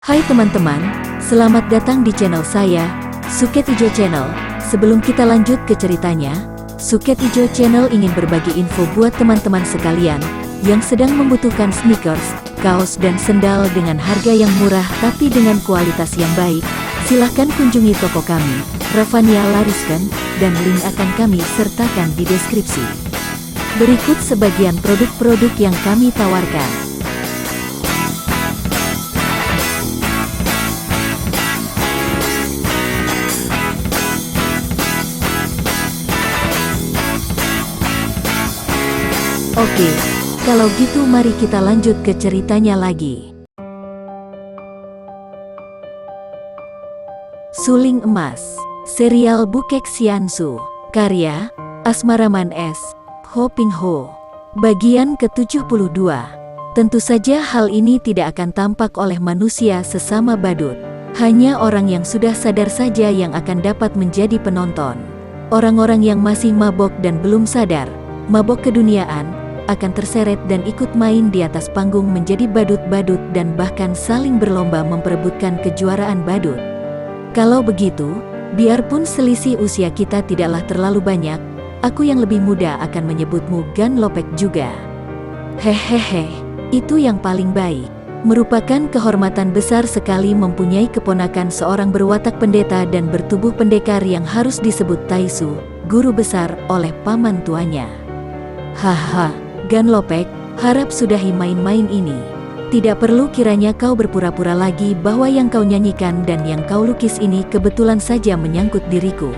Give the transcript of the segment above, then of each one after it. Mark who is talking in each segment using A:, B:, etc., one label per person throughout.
A: Hai teman-teman, selamat datang di channel saya, Suket Ijo Channel. Sebelum kita lanjut ke ceritanya, Suket Ijo Channel ingin berbagi info buat teman-teman sekalian yang sedang membutuhkan sneakers, kaos dan sendal dengan harga yang murah tapi dengan kualitas yang baik. Silahkan kunjungi toko kami, Ravania Lariskan, dan link akan kami sertakan di deskripsi. Berikut sebagian produk-produk yang kami tawarkan. Oke, kalau gitu mari kita lanjut ke ceritanya lagi. Suling Emas, serial Bukek Xiansu, karya Asmaraman S. Ho Ping Ho, bagian ke-72. Tentu saja hal ini tidak akan tampak oleh manusia sesama badut. Hanya orang yang sudah sadar saja yang akan dapat menjadi penonton. Orang-orang yang masih mabok dan belum sadar, mabok keduniaan, akan terseret dan ikut main di atas panggung menjadi badut-badut dan bahkan saling berlomba memperebutkan kejuaraan badut. Kalau begitu, biarpun selisih usia kita tidaklah terlalu banyak, aku yang lebih muda akan menyebutmu Gan Lopek juga. Hehehe, itu yang paling baik. Merupakan kehormatan besar sekali mempunyai keponakan seorang berwatak pendeta dan bertubuh pendekar yang harus disebut Taisu, guru besar, oleh paman tuanya. Haha, Gan Lopek, harap sudahi main-main ini. Tidak perlu kiranya kau berpura-pura lagi bahwa yang kau nyanyikan dan yang kau lukis ini kebetulan saja menyangkut diriku.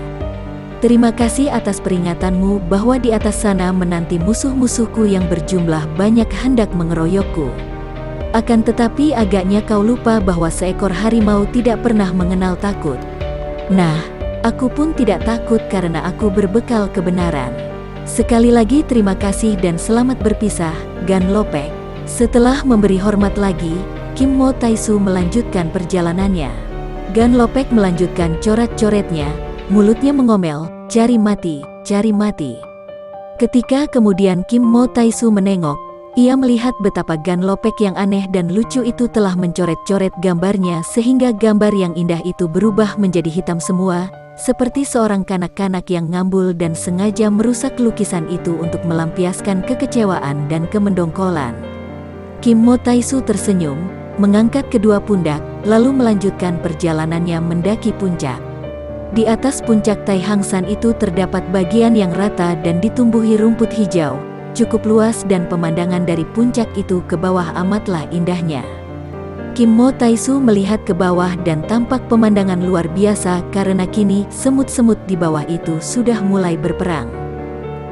A: Terima kasih atas peringatanmu bahwa di atas sana menanti musuh-musuhku yang berjumlah banyak hendak mengeroyokku. Akan tetapi agaknya kau lupa bahwa seekor harimau tidak pernah mengenal takut. Nah, aku pun tidak takut karena aku berbekal kebenaran. Sekali lagi terima kasih dan selamat berpisah, Gan Lopek. Setelah memberi hormat lagi, Kim Mo Taisu melanjutkan perjalanannya. Gan Lopek melanjutkan coret-coretnya, mulutnya mengomel, cari mati, cari mati. Ketika kemudian Kim Mo Taisu menengok, ia melihat betapa Gan Lopek yang aneh dan lucu itu telah mencoret-coret gambarnya sehingga gambar yang indah itu berubah menjadi hitam semua, seperti seorang kanak-kanak yang ngambul dan sengaja merusak lukisan itu untuk melampiaskan kekecewaan dan kemendongkolan. Kim Mo Taisu tersenyum, mengangkat kedua pundak, lalu melanjutkan perjalanannya mendaki puncak. Di atas puncak Tai Hang San itu terdapat bagian yang rata dan ditumbuhi rumput hijau, cukup luas dan pemandangan dari puncak itu ke bawah amatlah indahnya. Kim Mo Taisu melihat ke bawah dan tampak pemandangan luar biasa karena kini semut-semut di bawah itu sudah mulai berperang.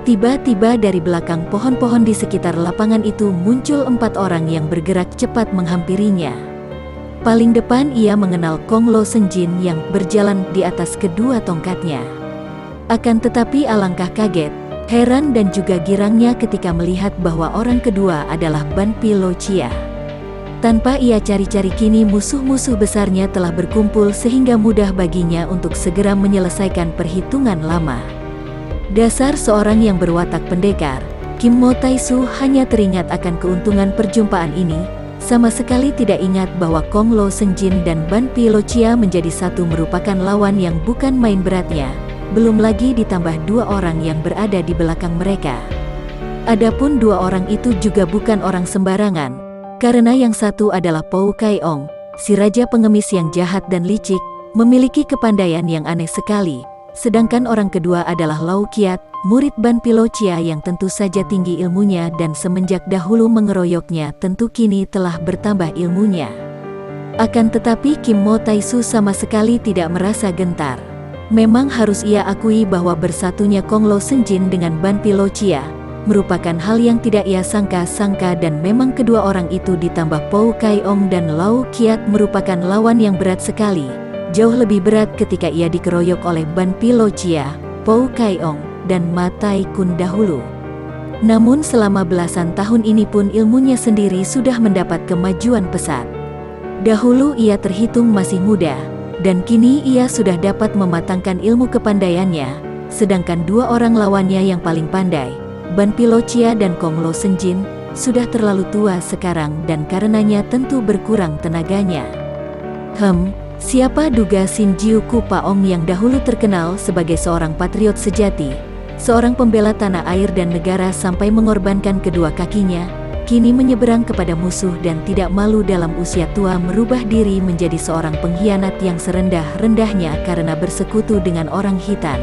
A: Tiba-tiba dari belakang pohon-pohon di sekitar lapangan itu muncul 4 orang yang bergerak cepat menghampirinya. Paling depan ia mengenal Kong Lo Senjin yang berjalan di atas kedua tongkatnya. Akan tetapi alangkah kaget, heran dan juga girangnya ketika melihat bahwa orang kedua adalah Ban Pi Lo Chia. Tanpa ia cari-cari kini musuh-musuh besarnya telah berkumpul sehingga mudah baginya untuk segera menyelesaikan perhitungan lama. Dasar seorang yang berwatak pendekar, Kim Mo Taisu hanya teringat akan keuntungan perjumpaan ini, sama sekali tidak ingat bahwa Kong Lo Senjin dan Ban Pi Lo Chia menjadi satu merupakan lawan yang bukan main beratnya, belum lagi ditambah 2 orang yang berada di belakang mereka. Adapun 2 orang itu juga bukan orang sembarangan, karena yang satu adalah Pou Kai Ong, si raja pengemis yang jahat dan licik, memiliki kepandaian yang aneh sekali. Sedangkan orang kedua adalah Lau Kiat, murid Ban Pi Lo Chia yang tentu saja tinggi ilmunya dan semenjak dahulu mengeroyoknya tentu kini telah bertambah ilmunya. Akan tetapi Kim Mo Taisu sama sekali tidak merasa gentar. Memang harus ia akui bahwa bersatunya Kong Lo Senjin dengan Ban Pi Lo Chia merupakan hal yang tidak ia sangka-sangka dan memang kedua orang itu ditambah Pou Kai Ong dan Lau Kiat merupakan lawan yang berat sekali. Jauh lebih berat ketika ia dikeroyok oleh Ban Pi Lo Chia, Pou Kai Ong, dan Ma Tai Kun dahulu. Namun selama belasan tahun ini pun ilmunya sendiri sudah mendapat kemajuan pesat. Dahulu ia terhitung masih muda, dan kini ia sudah dapat mematangkan ilmu kepandaiannya, sedangkan 2 orang lawannya yang paling pandai, Ban Pi Lo Chia dan Kong Lo Senjin, sudah terlalu tua sekarang dan karenanya tentu berkurang tenaganya. Siapa duga Sin Jiu Ku Paong yang dahulu terkenal sebagai seorang patriot sejati, seorang pembela tanah air dan negara sampai mengorbankan kedua kakinya, kini menyeberang kepada musuh dan tidak malu dalam usia tua merubah diri menjadi seorang pengkhianat yang serendah-rendahnya karena bersekutu dengan orang hitam.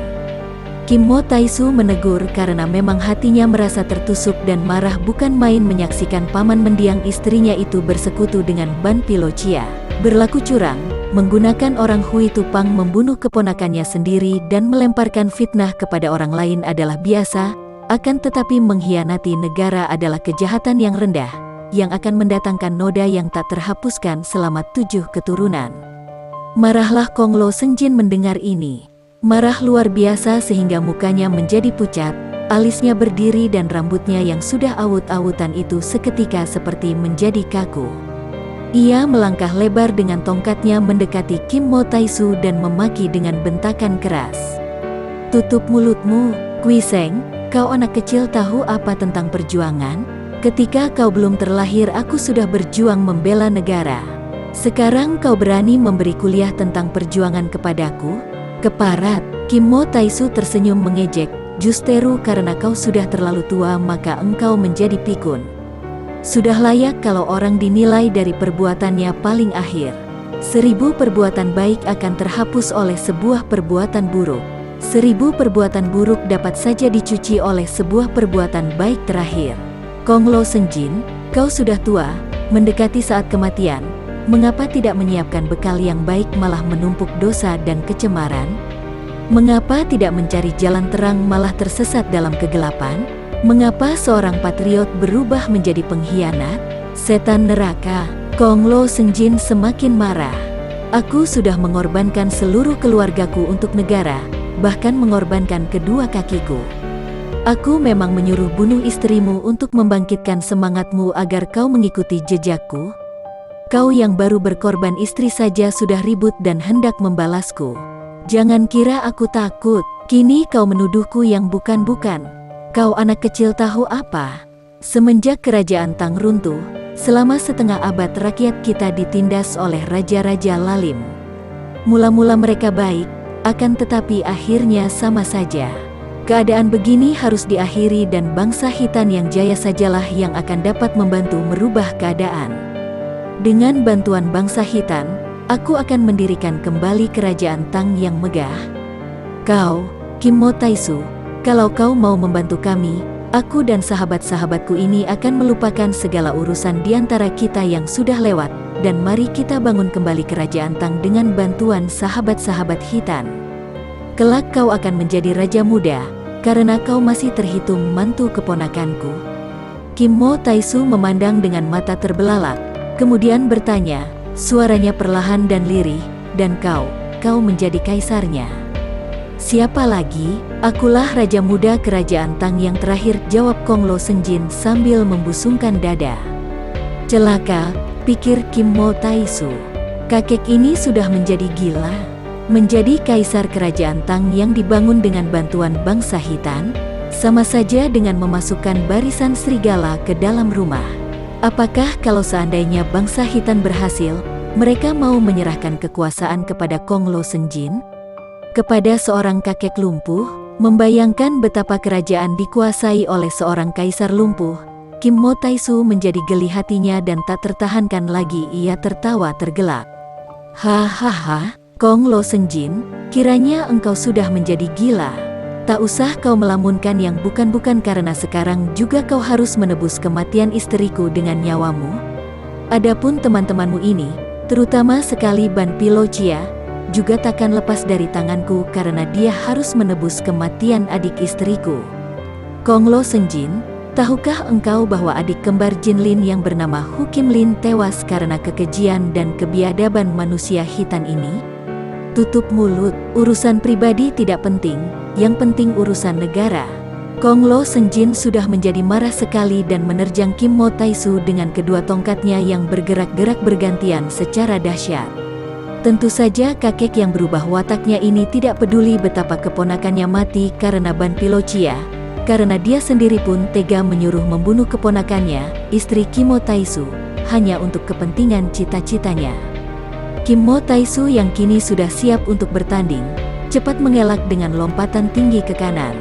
A: Kim Mo Taisu menegur karena memang hatinya merasa tertusuk dan marah bukan main menyaksikan paman mendiang istrinya itu bersekutu dengan Ban Pilocia, berlaku curang, menggunakan orang Hui Tupang membunuh keponakannya sendiri dan melemparkan fitnah kepada orang lain adalah biasa, akan tetapi mengkhianati negara adalah kejahatan yang rendah, yang akan mendatangkan noda yang tak terhapuskan selama 7 keturunan. Marahlah Kong Lo Senjin mendengar ini. Marah luar biasa sehingga mukanya menjadi pucat, alisnya berdiri dan rambutnya yang sudah awut-awutan itu seketika seperti menjadi kaku. Ia melangkah lebar dengan tongkatnya mendekati Kim Mo Taisu dan memaki dengan bentakan keras. "Tutup mulutmu, Kui Seng, kau anak kecil tahu apa tentang perjuangan? Ketika kau belum terlahir aku sudah berjuang membela negara. Sekarang kau berani memberi kuliah tentang perjuangan kepadaku? Keparat!" Kim Mo Taisu tersenyum mengejek, "Justeru karena kau sudah terlalu tua maka engkau menjadi pikun. Sudah layak kalau orang dinilai dari perbuatannya paling akhir. 1000 perbuatan baik akan terhapus oleh sebuah perbuatan buruk. 1000 perbuatan buruk dapat saja dicuci oleh sebuah perbuatan baik terakhir. Kong Lo Senjin, kau sudah tua, mendekati saat kematian. Mengapa tidak menyiapkan bekal yang baik malah menumpuk dosa dan kecemaran? Mengapa tidak mencari jalan terang malah tersesat dalam kegelapan? Mengapa seorang patriot berubah menjadi pengkhianat? Setan neraka!" Kong Lo Senjin semakin marah. "Aku sudah mengorbankan seluruh keluargaku untuk negara, bahkan mengorbankan kedua kakiku. Aku memang menyuruh bunuh istrimu untuk membangkitkan semangatmu agar kau mengikuti jejakku. Kau yang baru berkorban istri saja sudah ribut dan hendak membalasku. Jangan kira aku takut, kini kau menuduhku yang bukan-bukan. Kau anak kecil tahu apa? Semenjak kerajaan Tang runtuh, selama setengah abad rakyat kita ditindas oleh raja-raja lalim. Mula-mula mereka baik, akan tetapi akhirnya sama saja. Keadaan begini harus diakhiri dan bangsa hitam yang jaya sajalah yang akan dapat membantu merubah keadaan. Dengan bantuan bangsa hitam, aku akan mendirikan kembali kerajaan Tang yang megah. Kau, Kim Mo Taisu, kalau kau mau membantu kami, aku dan sahabat-sahabatku ini akan melupakan segala urusan di antara kita yang sudah lewat, dan mari kita bangun kembali kerajaan Tang dengan bantuan sahabat-sahabat hitam. Kelak kau akan menjadi raja muda, karena kau masih terhitung mantu keponakanku." Kim Mo Taisu memandang dengan mata terbelalak, kemudian bertanya, suaranya perlahan dan lirih, "Dan kau menjadi kaisarnya?" "Siapa lagi? Akulah raja muda kerajaan Tang yang terakhir," jawab Kong Lo Senjin sambil membusungkan dada. "Celaka," pikir Kim Mo Taisu. Kakek ini sudah menjadi gila. Menjadi kaisar kerajaan Tang yang dibangun dengan bantuan bangsa hitam, sama saja dengan memasukkan barisan serigala ke dalam rumah. Apakah kalau seandainya bangsa hitam berhasil, mereka mau menyerahkan kekuasaan kepada Kong Lo Senjin? Kepada seorang kakek lumpuh, membayangkan betapa kerajaan dikuasai oleh seorang kaisar lumpuh, Kim Mo Taisu menjadi geli hatinya dan tak tertahankan lagi ia tertawa tergelak. "Hahaha, Kong Lo Senjin, kiranya engkau sudah menjadi gila. Tak usah kau melamunkan yang bukan-bukan karena sekarang juga kau harus menebus kematian istriku dengan nyawamu. Adapun teman-temanmu ini, terutama sekali Ban Pilocia, juga takkan lepas dari tanganku karena dia harus menebus kematian adik istriku. Kong Lo Senjin, tahukah engkau bahwa adik kembar Jin Lin yang bernama Hu Kim Lin tewas karena kekejian dan kebiadaban manusia hitam ini? Tutup mulut, urusan pribadi tidak penting. Yang penting urusan negara." Kong Lo Senjin sudah menjadi marah sekali dan menerjang Kim Mo Taisu dengan kedua tongkatnya yang bergerak-gerak bergantian secara dahsyat. Tentu saja kakek yang berubah wataknya ini tidak peduli betapa keponakannya mati karena Ban Pilocia, karena dia sendiri pun tega menyuruh membunuh keponakannya, istri Kim Mo Taisu, hanya untuk kepentingan cita-citanya. Kim Mo Taisu yang kini sudah siap untuk bertanding, cepat mengelak dengan lompatan tinggi ke kanan.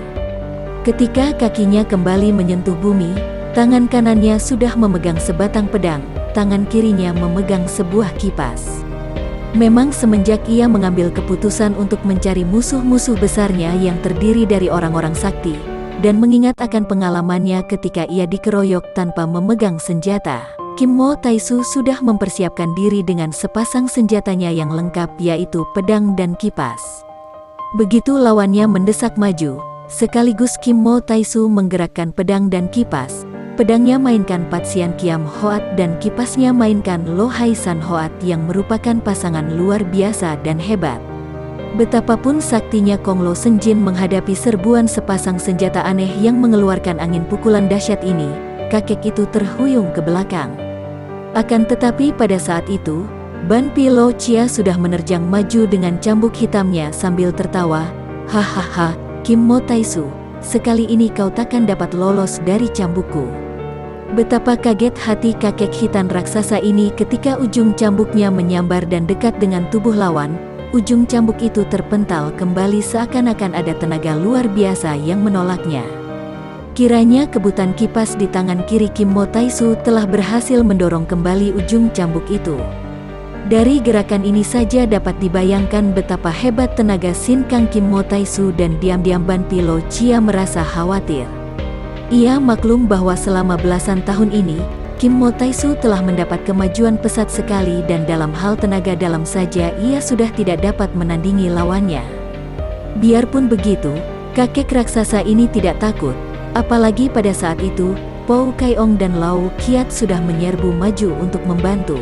A: Ketika kakinya kembali menyentuh bumi, tangan kanannya sudah memegang sebatang pedang, tangan kirinya memegang sebuah kipas. Memang semenjak ia mengambil keputusan untuk mencari musuh-musuh besarnya yang terdiri dari orang-orang sakti, dan mengingat akan pengalamannya ketika ia dikeroyok tanpa memegang senjata, Kim Mo Taisu sudah mempersiapkan diri dengan sepasang senjatanya yang lengkap, yaitu pedang dan kipas. Begitu lawannya mendesak maju, sekaligus Kim Mo Taisu menggerakkan pedang dan kipas. Pedangnya mainkan Pat Sian Kiam Hoat dan kipasnya mainkan Lo Hai San Hoat yang merupakan pasangan luar biasa dan hebat. Betapapun saktinya Kong Lo Senjin menghadapi serbuan sepasang senjata aneh yang mengeluarkan angin pukulan dahsyat ini, kakek itu terhuyung ke belakang. Akan tetapi pada saat itu, Ban Pi Lo Chia sudah menerjang maju dengan cambuk hitamnya sambil tertawa, "Hahaha, Kim Mo Taisu, sekali ini kau takkan dapat lolos dari cambukku." Betapa kaget hati kakek hitam raksasa ini ketika ujung cambuknya menyambar dan dekat dengan tubuh lawan. Ujung cambuk itu terpental kembali seakan-akan ada tenaga luar biasa yang menolaknya. Kiranya kebutan kipas di tangan kiri Kim Mo Taisu telah berhasil mendorong kembali ujung cambuk itu. Dari gerakan ini saja dapat dibayangkan betapa hebat tenaga Sin Kang Kim Mo Taisu, dan diam-diam Ban Pi Lo Chia merasa khawatir. Ia maklum bahwa selama belasan tahun ini, Kim Mo Taisu telah mendapat kemajuan pesat sekali dan dalam hal tenaga dalam saja ia sudah tidak dapat menandingi lawannya. Biarpun begitu, kakek raksasa ini tidak takut, apalagi pada saat itu, Pou Kai Ong dan Lau Kiat sudah menyerbu maju untuk membantu.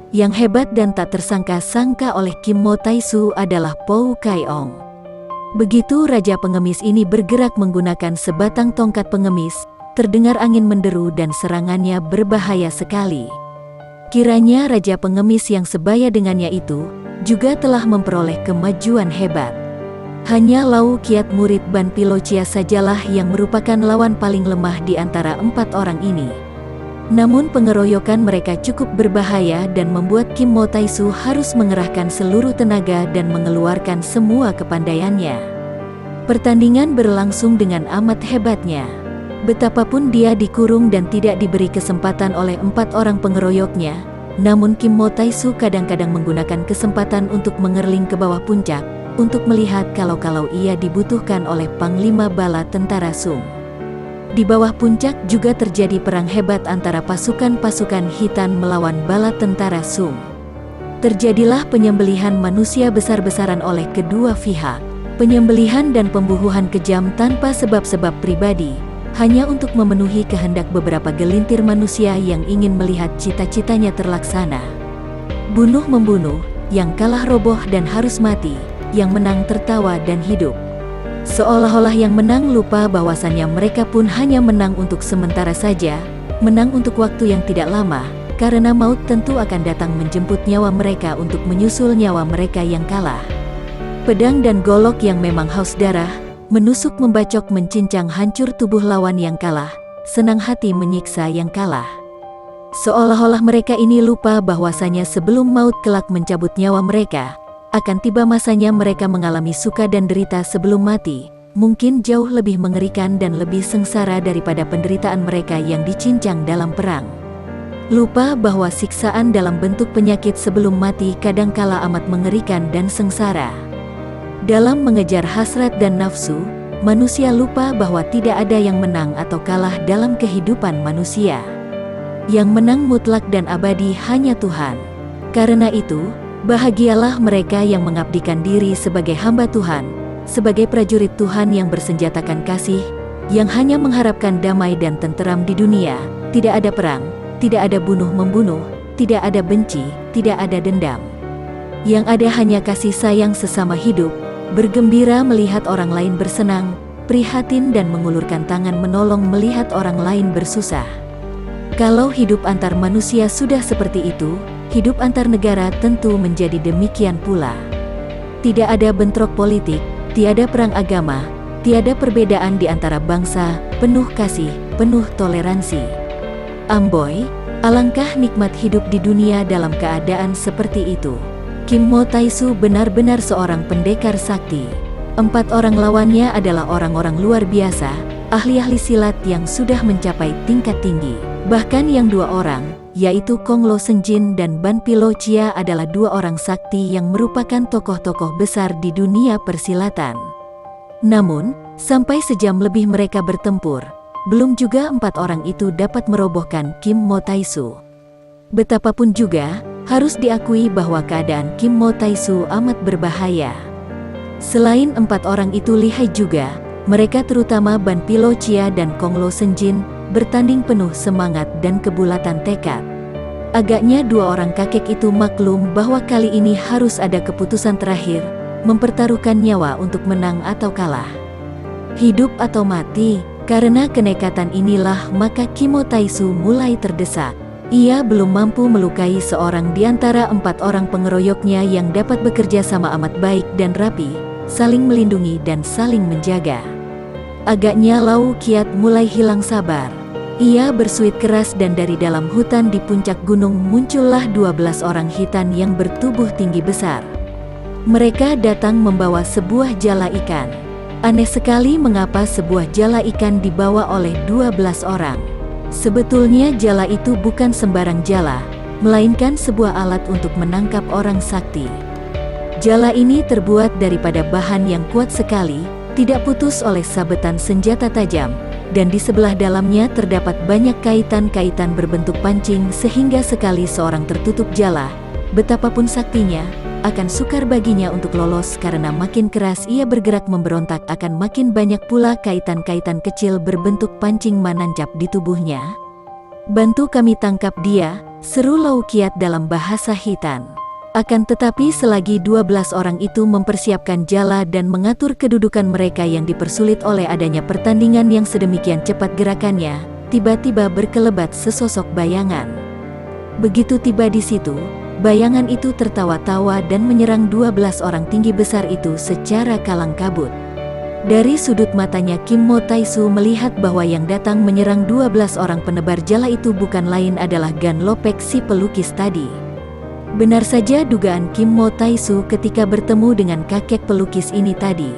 A: Yang hebat dan tak tersangka-sangka oleh Kim Mo Taisu adalah Pou Kai Ong. Begitu Raja Pengemis ini bergerak menggunakan sebatang tongkat pengemis, terdengar angin menderu dan serangannya berbahaya sekali. Kiranya Raja Pengemis yang sebaya dengannya itu, juga telah memperoleh kemajuan hebat. Hanya Lau Kiat murid Ban Pi Lo Chia sajalah yang merupakan lawan paling lemah di antara 4 orang ini. Namun pengeroyokan mereka cukup berbahaya dan membuat Kim Mo Taisu harus mengerahkan seluruh tenaga dan mengeluarkan semua kepandaiannya. Pertandingan berlangsung dengan amat hebatnya. Betapapun dia dikurung dan tidak diberi kesempatan oleh 4 orang pengeroyoknya, namun Kim Mo Taisu kadang-kadang menggunakan kesempatan untuk mengerling ke bawah puncak, untuk melihat kalau-kalau ia dibutuhkan oleh Panglima Bala Tentara Sung. Di bawah puncak juga terjadi perang hebat antara pasukan-pasukan hitam melawan bala tentara Sung. Terjadilah penyembelihan manusia besar-besaran oleh kedua pihak. Penyembelihan dan pembunuhan kejam tanpa sebab-sebab pribadi, hanya untuk memenuhi kehendak beberapa gelintir manusia yang ingin melihat cita-citanya terlaksana. Bunuh-membunuh, yang kalah roboh dan harus mati, yang menang tertawa dan hidup. Seolah-olah yang menang lupa bahwasannya mereka pun hanya menang untuk sementara saja, menang untuk waktu yang tidak lama, karena maut tentu akan datang menjemput nyawa mereka untuk menyusul nyawa mereka yang kalah. Pedang dan golok yang memang haus darah, menusuk membacok mencincang hancur tubuh lawan yang kalah, senang hati menyiksa yang kalah. Seolah-olah mereka ini lupa bahwasanya sebelum maut kelak mencabut nyawa mereka, akan tiba masanya mereka mengalami suka dan derita sebelum mati, mungkin jauh lebih mengerikan dan lebih sengsara daripada penderitaan mereka yang dicincang dalam perang. Lupa bahwa siksaan dalam bentuk penyakit sebelum mati kadangkala amat mengerikan dan sengsara. Dalam mengejar hasrat dan nafsu, manusia lupa bahwa tidak ada yang menang atau kalah dalam kehidupan manusia. Yang menang mutlak dan abadi hanya Tuhan. Karena itu, bahagialah mereka yang mengabdikan diri sebagai hamba Tuhan, sebagai prajurit Tuhan yang bersenjatakan kasih, yang hanya mengharapkan damai dan tenteram di dunia, tidak ada perang, tidak ada bunuh-membunuh, tidak ada benci, tidak ada dendam. Yang ada hanya kasih sayang sesama hidup, bergembira melihat orang lain bersenang, prihatin dan mengulurkan tangan menolong melihat orang lain bersusah. Kalau hidup antar manusia sudah seperti itu, hidup antar negara tentu menjadi demikian pula. Tidak ada bentrok politik, tiada perang agama, tiada perbedaan di antara bangsa, penuh kasih, penuh toleransi. Amboi, alangkah nikmat hidup di dunia dalam keadaan seperti itu. Kim Mo Taisu benar-benar seorang pendekar sakti. 4 orang lawannya adalah orang-orang luar biasa, ahli-ahli silat yang sudah mencapai tingkat tinggi. Bahkan yang 2 orang, yaitu Kong Lo Senjin dan Ban Pilo Chia adalah 2 orang sakti yang merupakan tokoh-tokoh besar di dunia persilatan. Namun, sampai sejam lebih mereka bertempur, belum juga 4 orang itu dapat merobohkan Kim Mo Taisu. Betapapun juga, harus diakui bahwa keadaan Kim Mo Taisu amat berbahaya. Selain 4 orang itu lihai juga, mereka terutama Ban Pilo Chia dan Kong Lo Senjin bertanding penuh semangat dan kebulatan tekad. Agaknya 2 orang kakek itu maklum bahwa kali ini harus ada keputusan terakhir, mempertaruhkan nyawa untuk menang atau kalah. Hidup atau mati, karena kenekatan inilah maka Kim Mo Taisu mulai terdesak. Ia belum mampu melukai seorang di antara 4 orang pengeroyoknya yang dapat bekerja sama amat baik dan rapi, saling melindungi dan saling menjaga. Agaknya Lau Kiat mulai hilang sabar. Ia bersuit keras dan dari dalam hutan di puncak gunung muncullah 12 orang hitan yang bertubuh tinggi besar. Mereka datang membawa sebuah jala ikan. Aneh sekali mengapa sebuah jala ikan dibawa oleh 12 orang. Sebetulnya jala itu bukan sembarang jala, melainkan sebuah alat untuk menangkap orang sakti. Jala ini terbuat daripada bahan yang kuat sekali, tidak putus oleh sabetan senjata tajam, dan di sebelah dalamnya terdapat banyak kaitan-kaitan berbentuk pancing sehingga sekali seorang tertutup jala, betapapun saktinya, akan sukar baginya untuk lolos karena makin keras ia bergerak memberontak akan makin banyak pula kaitan-kaitan kecil berbentuk pancing menancap di tubuhnya. "Bantu kami tangkap dia," seru Lau Kiat dalam bahasa hitan. Akan tetapi selagi 12 orang itu mempersiapkan jala dan mengatur kedudukan mereka yang dipersulit oleh adanya pertandingan yang sedemikian cepat gerakannya, tiba-tiba berkelebat sesosok bayangan. Begitu tiba di situ, bayangan itu tertawa-tawa dan menyerang 12 orang tinggi besar itu secara kalang kabut. Dari sudut matanya Kim Mo Taisu melihat bahwa yang datang menyerang 12 orang penebar jala itu bukan lain adalah Gan Lopek si pelukis tadi. Benar saja dugaan Kim Mo Taisu ketika bertemu dengan kakek pelukis ini tadi.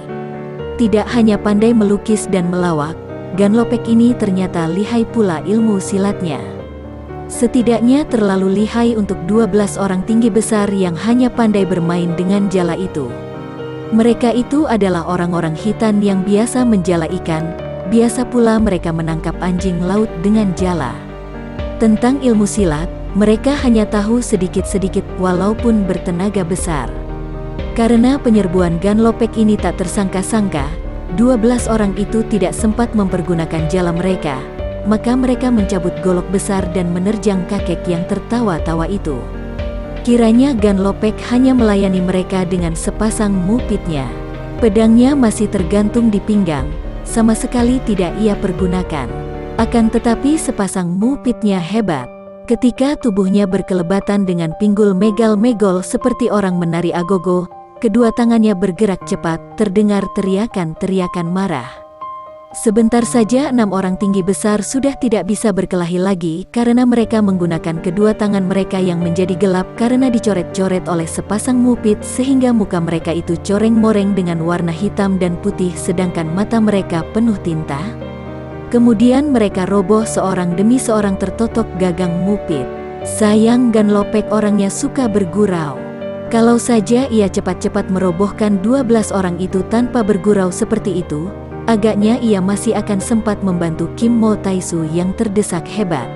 A: Tidak hanya pandai melukis dan melawak, Gan Lopek ini ternyata lihai pula ilmu silatnya. Setidaknya terlalu lihai untuk 12 orang tinggi besar yang hanya pandai bermain dengan jala itu. Mereka itu adalah orang-orang hitan yang biasa menjala ikan, biasa pula mereka menangkap anjing laut dengan jala. Tentang ilmu silat, mereka hanya tahu sedikit-sedikit walaupun bertenaga besar. Karena penyerbuan Gan Lopek ini tak tersangka-sangka, 12 orang itu tidak sempat mempergunakan jala mereka. Maka mereka mencabut golok besar dan menerjang kakek yang tertawa-tawa itu. Kiranya Gan Lopek hanya melayani mereka dengan sepasang mupitnya. Pedangnya masih tergantung di pinggang, sama sekali tidak ia pergunakan. Akan tetapi sepasang mupitnya hebat. Ketika tubuhnya berkelebatan dengan pinggul megal-megol seperti orang menari agogo, kedua tangannya bergerak cepat, terdengar teriakan-teriakan marah. Sebentar saja 6 orang tinggi besar sudah tidak bisa berkelahi lagi karena mereka menggunakan kedua tangan mereka yang menjadi gelap karena dicoret-coret oleh sepasang mupit sehingga muka mereka itu coreng-moreng dengan warna hitam dan putih sedangkan mata mereka penuh tinta. Kemudian mereka roboh seorang demi seorang tertotok gagang mupit. Sayang Gan Lopek orangnya suka bergurau. Kalau saja ia cepat-cepat merobohkan 12 orang itu tanpa bergurau seperti itu, agaknya ia masih akan sempat membantu Kim Mo Taisu yang terdesak hebat.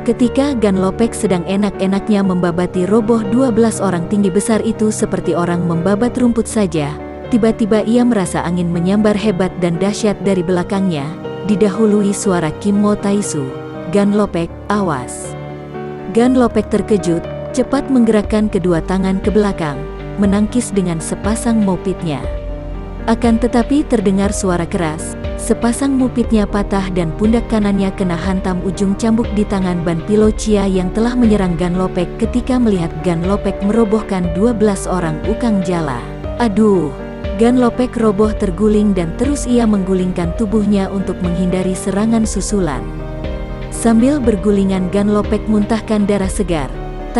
A: Ketika Gan Lopek sedang enak-enaknya membabati roboh 12 orang tinggi besar itu seperti orang membabat rumput saja, tiba-tiba ia merasa angin menyambar hebat dan dahsyat dari belakangnya, didahului suara Kim Mo Taisu, "Gan Lopek, awas!" Gan Lopek terkejut, cepat menggerakkan kedua tangan ke belakang, menangkis dengan sepasang mupitnya. Akan tetapi terdengar suara keras, sepasang mupitnya patah dan pundak kanannya kena hantam ujung cambuk di tangan Ban Pilo Chia yang telah menyerang Gan Lopek ketika melihat Gan Lopek merobohkan 12 orang ukang jala. Aduh! Gan Lopek roboh terguling dan terus ia menggulingkan tubuhnya untuk menghindari serangan susulan. Sambil bergulingan Gan Lopek muntahkan darah segar,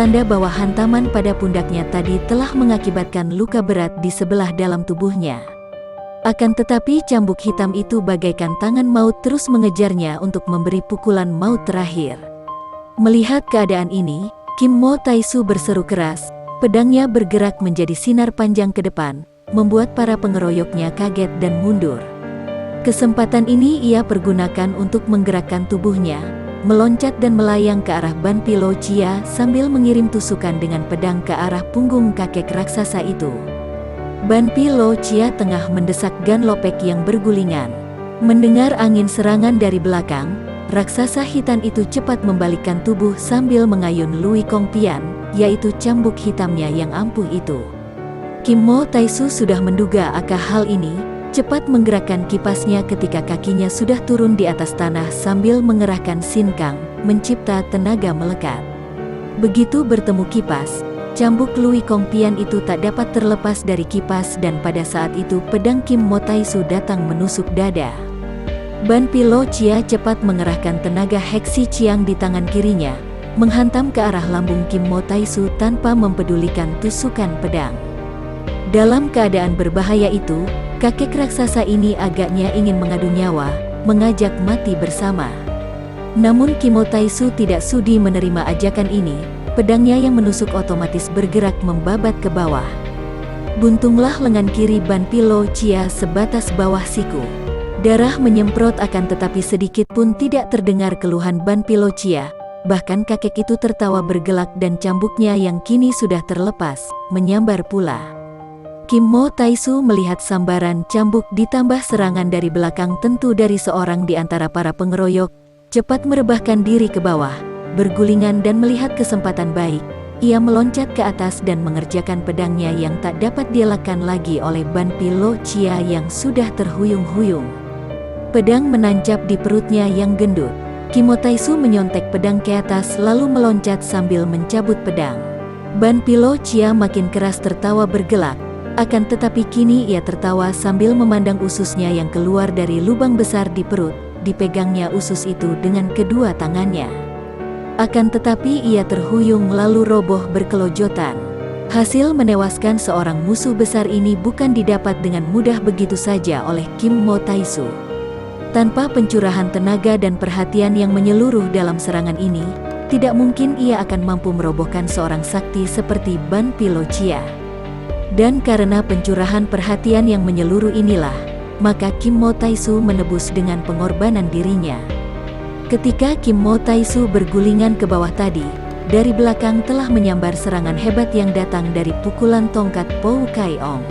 A: pertanda bahwa hantaman pada pundaknya tadi telah mengakibatkan luka berat di sebelah dalam tubuhnya. Akan tetapi cambuk hitam itu bagaikan tangan maut terus mengejarnya untuk memberi pukulan maut terakhir. Melihat keadaan ini, Kim Mo Taisu berseru keras, pedangnya bergerak menjadi sinar panjang ke depan, membuat para pengeroyoknya kaget dan mundur. Kesempatan ini ia pergunakan untuk menggerakkan tubuhnya, meloncat dan melayang ke arah Ban Pilo Chia sambil mengirim tusukan dengan pedang ke arah punggung kakek raksasa itu. Ban Pilo Chia tengah mendesak Gan Lopek yang bergulingan. Mendengar angin serangan dari belakang, raksasa hitam itu cepat membalikkan tubuh sambil mengayun Lui Kong Pian, yaitu cambuk hitamnya yang ampuh itu. Kim Mo Taisu sudah menduga akan hal ini, cepat menggerakkan kipasnya ketika kakinya sudah turun di atas tanah sambil mengerahkan sinkang, mencipta tenaga melekat. Begitu bertemu kipas, cambuk Lui Kong Pian itu tak dapat terlepas dari kipas dan pada saat itu pedang Kim Mo Taisu datang menusuk dada. Ban Pilo Chia cepat mengerahkan tenaga Heksi Chiang di tangan kirinya, menghantam ke arah lambung Kim Mo Taisu tanpa mempedulikan tusukan pedang. Dalam keadaan berbahaya itu, kakek raksasa ini agaknya ingin mengadu nyawa, mengajak mati bersama. Namun Kim Mo Taisu tidak sudi menerima ajakan ini, pedangnya yang menusuk otomatis bergerak membabat ke bawah. Buntunglah lengan kiri Ban Pilo Chia sebatas bawah siku. Darah menyemprot akan tetapi sedikit pun tidak terdengar keluhan Ban Pilo Chia, bahkan kakek itu tertawa bergelak dan cambuknya yang kini sudah terlepas, menyambar pula. Kim Mo Taisu melihat sambaran cambuk ditambah serangan dari belakang tentu dari seorang di antara para pengeroyok, cepat merebahkan diri ke bawah, bergulingan dan melihat kesempatan baik, ia meloncat ke atas dan mengerjakan pedangnya yang tak dapat dielakkan lagi oleh Ban Pilo Chia yang sudah terhuyung-huyung. Pedang menancap di perutnya yang gendut. Kim Mo Taisu menyontek pedang ke atas lalu meloncat sambil mencabut pedang. Ban Pilo Chia makin keras tertawa bergelak. Akan tetapi kini ia tertawa sambil memandang ususnya yang keluar dari lubang besar di perut, dipegangnya usus itu dengan kedua tangannya. Akan tetapi ia terhuyung lalu roboh berkelojotan. Hasil menewaskan seorang musuh besar ini bukan didapat dengan mudah begitu saja oleh Kim Mo Taisu. Tanpa pencurahan tenaga dan perhatian yang menyeluruh dalam serangan ini, tidak mungkin ia akan mampu merobohkan seorang sakti seperti Ban Pilo Chia. Dan karena pencurahan perhatian yang menyeluruh inilah, maka Kim Mo Taisu menebus dengan pengorbanan dirinya. Ketika Kim Mo Taisu bergulingan ke bawah tadi, dari belakang telah menyambar serangan hebat yang datang dari pukulan tongkat Pou Kai Ong.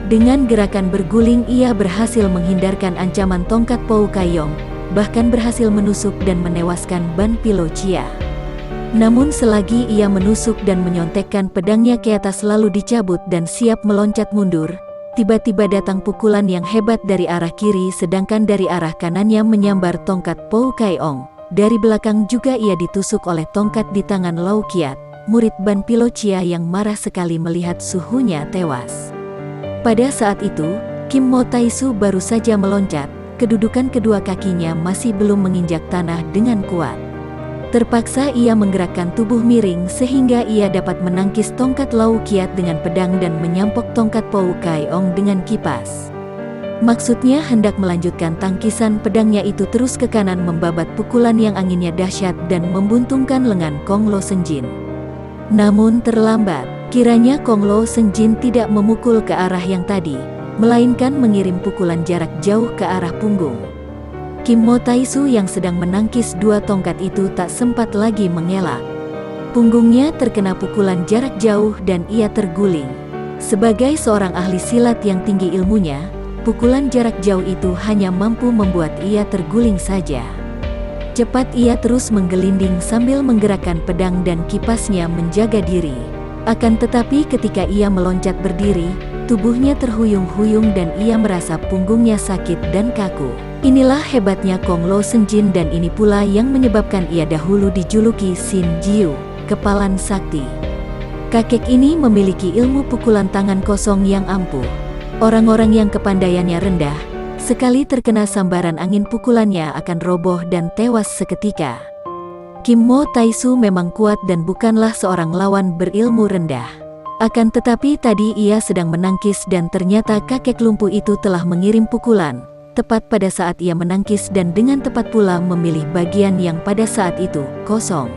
A: Dengan gerakan berguling ia berhasil menghindarkan ancaman tongkat Pou Kai Ong, bahkan berhasil menusuk dan menewaskan Ban Pilo Chia. Namun selagi ia menusuk dan menyontekkan pedangnya ke atas lalu dicabut dan siap meloncat mundur, tiba-tiba datang pukulan yang hebat dari arah kiri sedangkan dari arah kanannya menyambar tongkat Pou Kai Ong. Dari belakang juga ia ditusuk oleh tongkat di tangan Lau Kiat, murid Ban Pilo Chia yang marah sekali melihat suhunya tewas. Pada saat itu, Kim Mo Taisu baru saja meloncat, kedudukan kedua kakinya masih belum menginjak tanah dengan kuat. Terpaksa ia menggerakkan tubuh miring sehingga ia dapat menangkis tongkat Lau Kiat dengan pedang dan menyampok tongkat Pou Kai Ong dengan kipas. Maksudnya hendak melanjutkan tangkisan pedangnya itu terus ke kanan membabat pukulan yang anginnya dahsyat dan membuntungkan lengan Kong Lo Senjin. Namun terlambat, kiranya Kong Lo Senjin tidak memukul ke arah yang tadi, melainkan mengirim pukulan jarak jauh ke arah punggung. Kim Mo Taisu yang sedang menangkis dua tongkat itu tak sempat lagi mengelak. Punggungnya terkena pukulan jarak jauh dan ia terguling. Sebagai seorang ahli silat yang tinggi ilmunya, pukulan jarak jauh itu hanya mampu membuat ia terguling saja. Cepat ia terus menggelinding sambil menggerakkan pedang dan kipasnya menjaga diri. Akan tetapi ketika ia meloncat berdiri, tubuhnya terhuyung-huyung dan ia merasa punggungnya sakit dan kaku. Inilah hebatnya Kong Lo Senjin dan ini pula yang menyebabkan ia dahulu dijuluki Sin Jiu, kepalan sakti. Kakek ini memiliki ilmu pukulan tangan kosong yang ampuh. Orang-orang yang kepandaiannya rendah, sekali terkena sambaran angin pukulannya akan roboh dan tewas seketika. Kim Mo Taisu memang kuat dan bukanlah seorang lawan berilmu rendah. Akan tetapi tadi ia sedang menangkis dan ternyata kakek lumpuh itu telah mengirim pukulan, tepat pada saat ia menangkis dan dengan tepat pula memilih bagian yang pada saat itu kosong.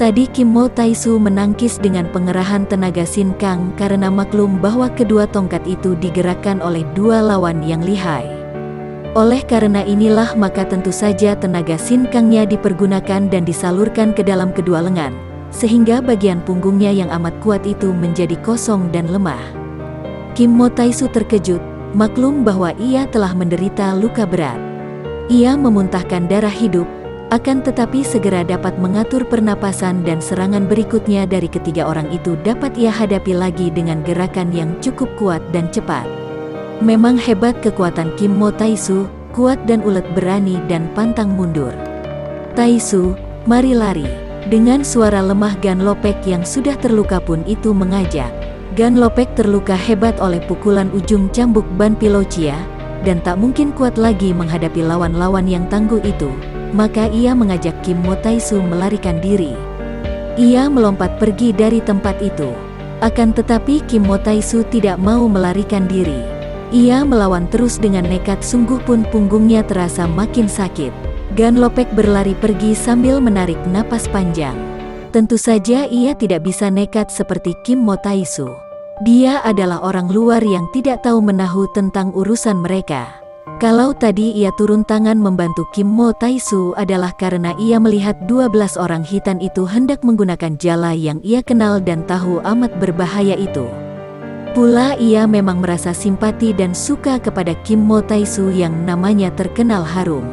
A: Tadi Kim Mo Taisu menangkis dengan pengerahan tenaga Sin Kang karena maklum bahwa kedua tongkat itu digerakkan oleh dua lawan yang lihai. Oleh karena inilah maka tentu saja tenaga Sin Kangnya dipergunakan dan disalurkan ke dalam kedua lengan, sehingga bagian punggungnya yang amat kuat itu menjadi kosong dan lemah. Kim Mo Taisu terkejut, maklum bahwa ia telah menderita luka berat. Ia memuntahkan darah hidup, akan tetapi segera dapat mengatur pernapasan dan serangan berikutnya dari ketiga orang itu dapat ia hadapi lagi dengan gerakan yang cukup kuat dan cepat. Memang hebat kekuatan Kim Mo Taisu, kuat dan ulet berani dan pantang mundur. "Taisu, mari lari." Dengan suara lemah Gan Lopek yang sudah terluka pun itu mengajak. Gan Lopek terluka hebat oleh pukulan ujung cambuk Ban Pilocia, dan tak mungkin kuat lagi menghadapi lawan-lawan yang tangguh itu, maka ia mengajak Kim Mo Taisu melarikan diri. Ia melompat pergi dari tempat itu. Akan tetapi Kim Mo Taisu tidak mau melarikan diri. Ia melawan terus dengan nekat, sungguh pun punggungnya terasa makin sakit. Gan Lopek berlari pergi sambil menarik napas panjang. Tentu saja ia tidak bisa nekat seperti Kim Mo Taisu. Dia adalah orang luar yang tidak tahu menahu tentang urusan mereka. Kalau tadi ia turun tangan membantu Kim Mo Taisu adalah karena ia melihat 12 orang hitan itu hendak menggunakan jala yang ia kenal dan tahu amat berbahaya itu. Pula ia memang merasa simpati dan suka kepada Kim Mo Taisu yang namanya terkenal harum.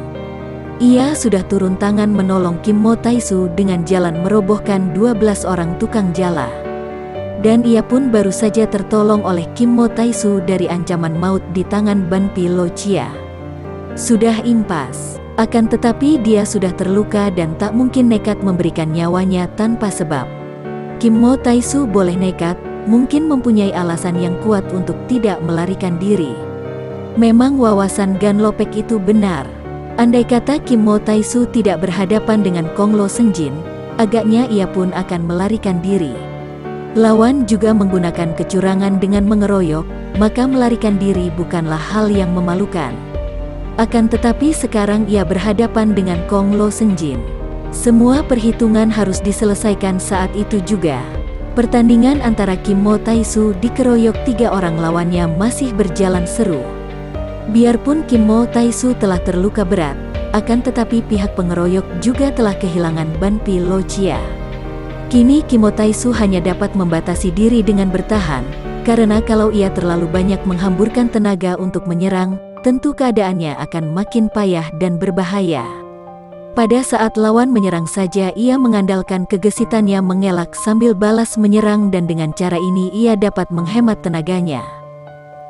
A: Ia sudah turun tangan menolong Kim Mo Taisu dengan jalan merobohkan 12 orang tukang jala. Dan ia pun baru saja tertolong oleh Kim Mo Taisu dari ancaman maut di tangan Ban Pilocia. Sudah impas, akan tetapi dia sudah terluka dan tak mungkin nekat memberikan nyawanya tanpa sebab. Kim Mo Taisu boleh nekat, mungkin mempunyai alasan yang kuat untuk tidak melarikan diri. Memang wawasan Gan Lopek itu benar. Andai kata Kim Mo Taisu tidak berhadapan dengan Kong Lo Senjin, agaknya ia pun akan melarikan diri. Lawan juga menggunakan kecurangan dengan mengeroyok, maka melarikan diri bukanlah hal yang memalukan. Akan tetapi sekarang ia berhadapan dengan Kong Lo Senjin. Semua perhitungan harus diselesaikan saat itu juga. Pertandingan antara Kim Mo Taisu dikeroyok 3 orang lawannya masih berjalan seru. Biarpun Kim Mo Taisu telah terluka berat, akan tetapi pihak pengeroyok juga telah kehilangan Ban Pilocia. Kini Kim Mo Taisu hanya dapat membatasi diri dengan bertahan, karena kalau ia terlalu banyak menghamburkan tenaga untuk menyerang, tentu keadaannya akan makin payah dan berbahaya. Pada saat lawan menyerang saja ia mengandalkan gegesitannya mengelak sambil balas menyerang dan dengan cara ini ia dapat menghemat tenaganya.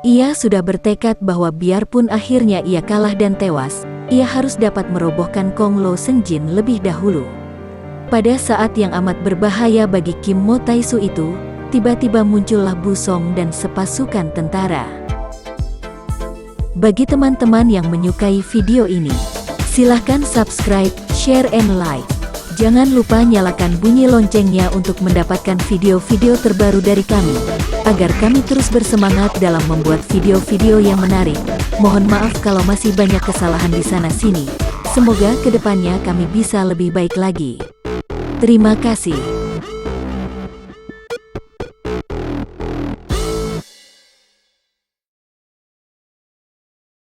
A: Ia sudah bertekad bahwa biarpun akhirnya ia kalah dan tewas, ia harus dapat merobohkan Kong Lo Senjin lebih dahulu. Pada saat yang amat berbahaya bagi Kim Mo Taisu itu, tiba-tiba muncullah Bu Song dan sepasukan tentara. Bagi teman-teman yang menyukai video ini, silahkan subscribe, share, and like. Jangan lupa nyalakan bunyi loncengnya untuk mendapatkan video-video terbaru dari kami, agar kami terus bersemangat dalam membuat video-video yang menarik. Mohon maaf kalau masih banyak kesalahan di sana-sini. Semoga kedepannya kami bisa lebih baik lagi. Terima kasih.